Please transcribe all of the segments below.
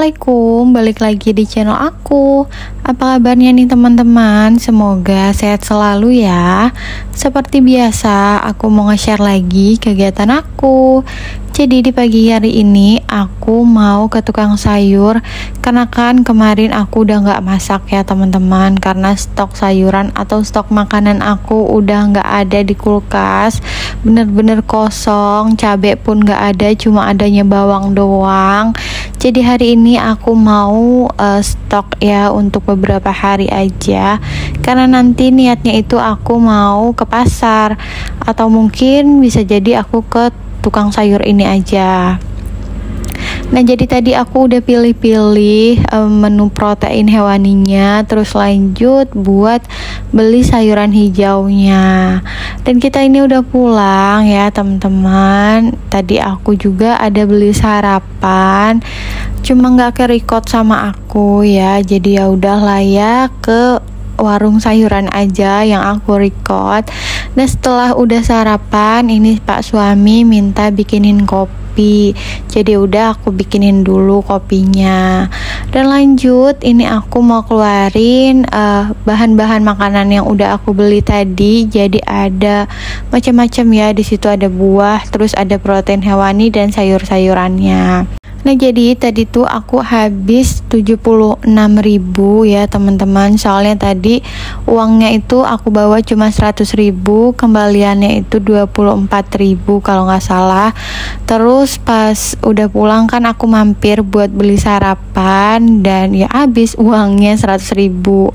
Assalamualaikum, balik lagi di channel aku. Apa kabarnya nih teman-teman? Semoga sehat selalu ya. Seperti biasa, aku mau nge-share lagi kegiatan aku. Jadi di pagi hari ini aku mau ke tukang sayur, karena kan kemarin aku udah gak masak ya teman-teman, karena stok sayuran atau stok makanan aku udah gak ada di kulkas, bener-bener kosong. Cabai pun gak ada, cuma adanya bawang doang. Jadi hari ini aku mau stok ya untuk beberapa hari aja, karena nanti niatnya itu aku mau ke pasar, atau mungkin bisa jadi aku ke tukang sayur ini aja. Nah, jadi tadi aku udah pilih-pilih menu protein hewaninya, terus lanjut buat beli sayuran hijaunya. Dan kita ini udah pulang ya teman-teman. Tadi aku juga ada beli sarapan, cuma nggak ke-record sama aku ya. Jadi ya udah lah ya, ke warung sayuran aja yang aku record. Nah, setelah udah sarapan, ini Pak suami minta bikinin kopi. Jadi udah aku bikinin dulu kopinya. Dan lanjut, ini aku mau keluarin bahan-bahan makanan yang udah aku beli tadi. Jadi ada macam-macam ya, di situ ada buah, terus ada protein hewani dan sayur-sayurannya. Nah, jadi tadi tuh aku habis 76.000 ya teman-teman. Soalnya tadi uangnya itu aku bawa cuma 100.000, kembaliannya itu 24.000 kalau nggak salah. Terus pas udah pulang kan aku mampir buat beli sarapan, dan ya habis uangnya 100.000.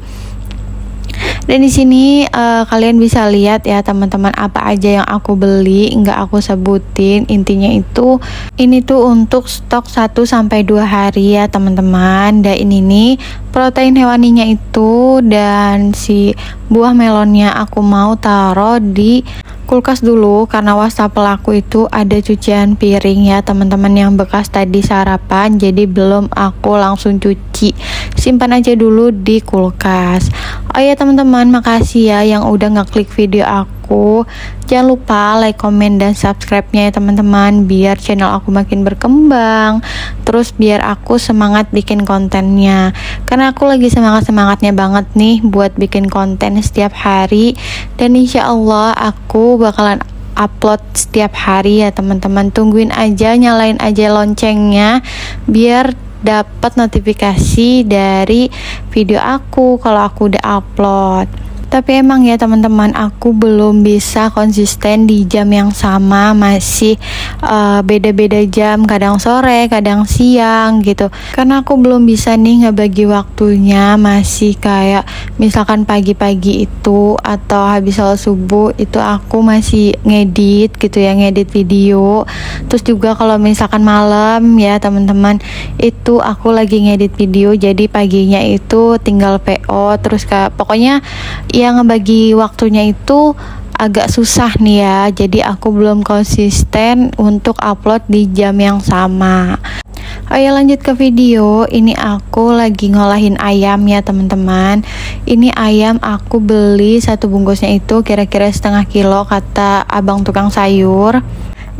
Dan di sini kalian bisa lihat ya teman-teman, apa aja yang aku beli, nggak aku sebutin. Intinya itu ini tuh untuk stok 1-2 hari ya teman-teman. Dan ini nih protein hewaninya itu, dan si buah melonnya aku mau taruh di kulkas dulu, karena wastafel aku itu ada cucian piring ya teman-teman yang bekas tadi sarapan, jadi belum aku langsung cuci, simpan aja dulu di kulkas. Oh ya teman-teman, makasih ya yang udah ngeklik video aku. Jangan lupa like, komen, dan subscribe-nya ya teman-teman, biar channel aku makin berkembang, terus biar aku semangat bikin kontennya, karena aku lagi semangat-semangatnya banget nih buat bikin konten setiap hari. Dan insya Allah aku bakalan upload setiap hari ya teman-teman. Tungguin aja, nyalain aja loncengnya biar dapat notifikasi dari video aku kalau aku udah upload. Tapi emang ya teman-teman, aku belum bisa konsisten di jam yang sama, masih beda-beda jam, kadang sore, kadang siang gitu. Karena aku belum bisa nih ngebagi waktunya, masih kayak misalkan pagi-pagi itu atau habis sholat subuh itu aku masih ngedit gitu ya, ngedit video. Terus juga kalau misalkan malam ya teman-teman, itu aku lagi ngedit video, jadi paginya itu tinggal PO. Terus pokoknya yang ngebagi waktunya itu agak susah nih ya, jadi aku belum konsisten untuk upload di jam yang sama. Oh ya, lanjut ke video. Ini aku lagi ngolahin ayam ya teman-teman. Ini ayam aku beli satu bungkusnya itu kira-kira setengah kilo, kata abang tukang sayur.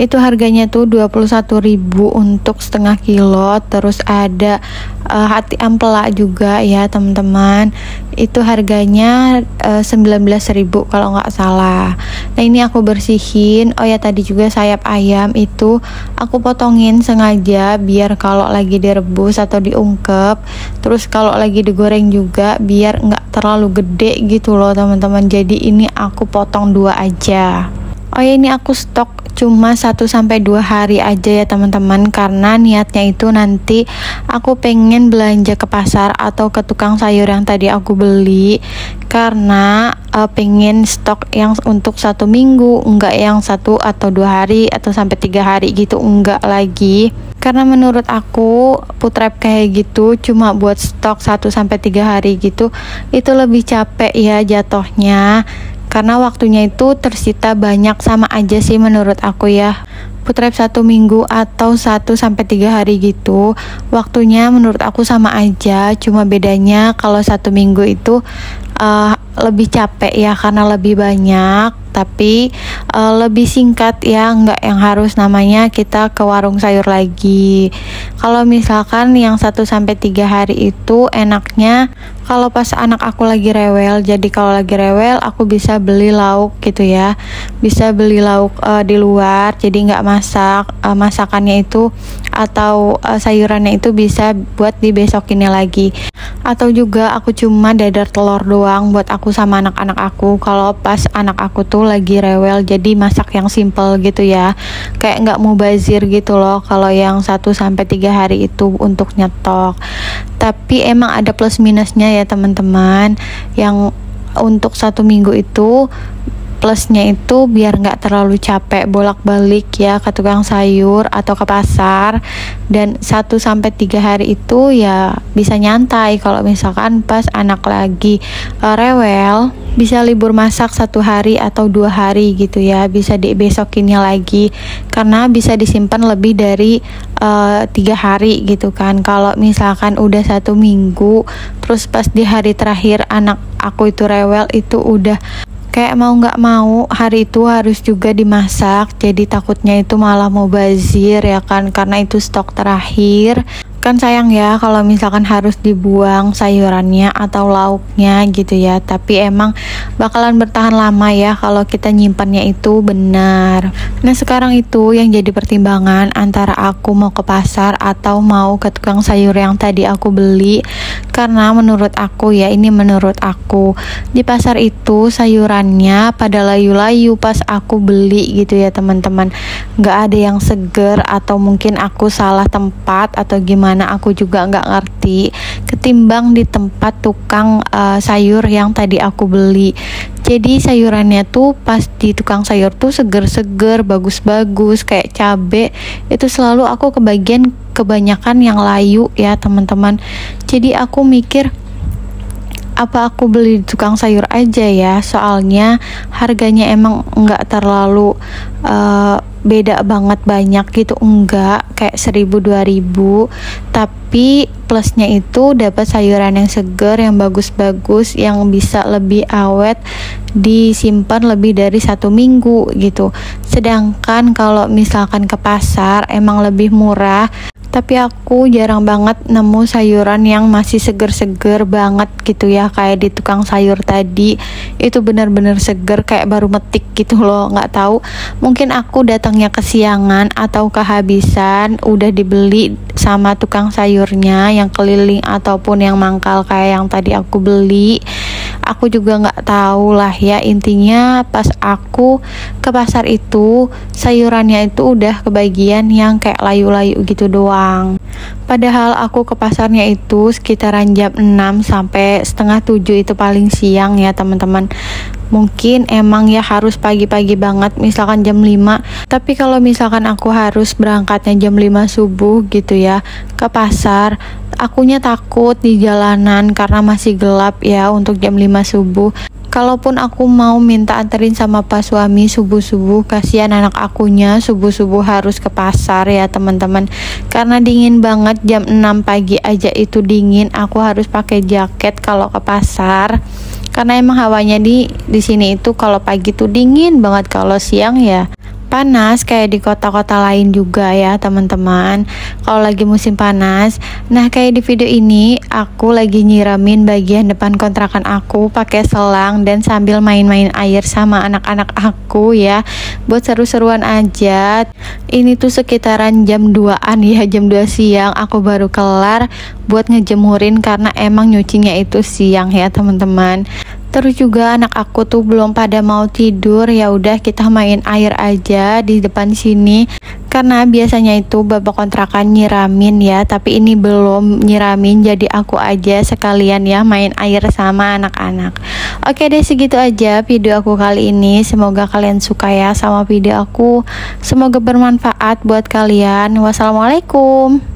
Itu harganya tuh 21.000 untuk setengah kilo. Terus ada hati ampela juga ya teman-teman, itu harganya 19.000 kalau nggak salah. Nah, ini aku bersihin. Oh ya, tadi juga sayap ayam itu aku potongin sengaja biar kalau lagi direbus atau diungkep, terus kalau lagi digoreng juga biar nggak terlalu gede gitu loh teman-teman. Jadi ini aku potong 2 aja. Oh ya, ini aku stok cuma 1-2 hari aja ya teman-teman, karena niatnya itu nanti aku pengen belanja ke pasar atau ke tukang sayur yang tadi aku beli, karena pengen stok yang untuk 1 minggu, enggak yang 1 atau 2 hari atau sampai 3 hari gitu, enggak lagi. Karena menurut aku food wrap kayak gitu cuma buat stok 1-3 hari gitu, itu lebih capek ya jatohnya, karena waktunya itu tersita banyak. Sama aja sih menurut aku ya, food wrap 1 minggu atau 1-3 hari gitu, waktunya menurut aku sama aja. Cuma bedanya kalau 1 minggu itu lebih capek ya, karena lebih banyak. tapi lebih singkat ya, nggak yang harus namanya kita ke warung sayur lagi. Kalau misalkan yang 1-3 hari itu enaknya kalau pas anak aku lagi rewel. Jadi kalau lagi rewel aku bisa beli lauk gitu ya, bisa beli lauk di luar, jadi nggak masak, masakannya itu atau sayurannya itu bisa buat dibesokinnya lagi. Atau juga aku cuma dadar telur doang buat aku sama anak-anak aku kalau pas anak aku tuh lagi rewel. Jadi masak yang simple gitu ya, kayak nggak mubazir gitu loh kalau yang 1-3 hari itu untuk nyetok. Tapi emang ada plus minusnya ya teman-teman. Yang untuk 1 minggu itu plusnya itu biar nggak terlalu capek bolak-balik ya ke tukang sayur atau ke pasar. Dan 1-3 hari itu ya bisa nyantai. Kalau misalkan pas anak lagi rewel, bisa libur masak 1 hari atau 2 hari gitu ya, bisa dibesokinnya lagi karena bisa disimpan lebih dari 3 hari gitu kan. Kalau misalkan udah 1 minggu terus pas di hari terakhir anak aku itu rewel, itu udah kayak mau nggak mau hari itu harus juga dimasak. Jadi takutnya itu malah mubazir ya kan, karena itu stok terakhir. Kan sayang ya kalau misalkan harus dibuang sayurannya atau lauknya gitu ya. Tapi emang bakalan bertahan lama ya kalau kita nyimpannya itu benar. Nah sekarang itu yang jadi pertimbangan antara aku mau ke pasar atau mau ke tukang sayur yang tadi aku beli. Karena menurut aku ya, ini menurut aku, di pasar itu sayurannya pada layu-layu pas aku beli gitu ya teman-teman. Nggak ada yang seger, atau mungkin aku salah tempat atau gimana, aku juga nggak ngerti, ketimbang di tempat tukang sayur yang tadi aku beli. Jadi sayurannya tuh pas di tukang sayur tuh seger-seger, bagus-bagus, kayak cabe itu selalu aku kebanyakan yang layu ya teman-teman. Jadi aku mikir, apa aku beli di tukang sayur aja ya, soalnya harganya emang nggak terlalu beda banget banyak gitu, enggak kayak 1.000-2.000, tapi plusnya itu dapat sayuran yang segar, yang bagus-bagus, yang bisa lebih awet, disimpan lebih dari 1 minggu gitu. Sedangkan kalau misalkan ke pasar emang lebih murah, tapi aku jarang banget nemu sayuran yang masih seger-seger banget gitu ya, kayak di tukang sayur tadi itu benar-benar seger, kayak baru metik gitu loh. Nggak tahu, mungkin aku datangnya kesiangan atau kehabisan udah dibeli sama tukang sayurnya yang keliling ataupun yang mangkal kayak yang tadi aku beli. Aku juga nggak tahu lah ya, intinya pas aku ke pasar itu sayurannya itu udah kebagian yang kayak layu-layu gitu doang. Padahal aku ke pasarnya itu sekitaran jam 6 sampai setengah 7 itu paling siang ya teman-teman. Mungkin emang ya harus pagi-pagi banget, misalkan jam 5. Tapi kalau misalkan aku harus berangkatnya jam 5 subuh gitu ya ke pasar, akunya takut di jalanan karena masih gelap ya untuk jam 5 subuh. Kalaupun aku mau minta anterin sama pas suami subuh-subuh, kasihan anak akunya subuh-subuh harus ke pasar ya teman-teman. Karena dingin banget, jam 6 pagi aja itu dingin. Aku harus pakai jaket kalau ke pasar. Karena emang hawanya di sini itu kalau pagi tuh dingin banget, kalau siang ya panas kayak di kota-kota lain juga ya teman-teman kalau lagi musim panas. Nah kayak di video ini aku lagi nyiramin bagian depan kontrakan aku pakai selang dan sambil main-main air sama anak-anak aku ya, buat seru-seruan aja. Ini tuh sekitaran jam 2-an ya, jam 2 siang aku baru kelar buat ngejemurin karena emang nyucinya itu siang ya teman-teman. Terus juga anak aku tuh belum pada mau tidur, ya udah kita main air aja di depan sini. Karena biasanya itu bapak kontrakan nyiramin ya, tapi ini belum nyiramin, jadi aku aja sekalian ya main air sama anak-anak. Oke deh, segitu aja video aku kali ini. Semoga kalian suka ya sama video aku. Semoga bermanfaat buat kalian. Wassalamualaikum.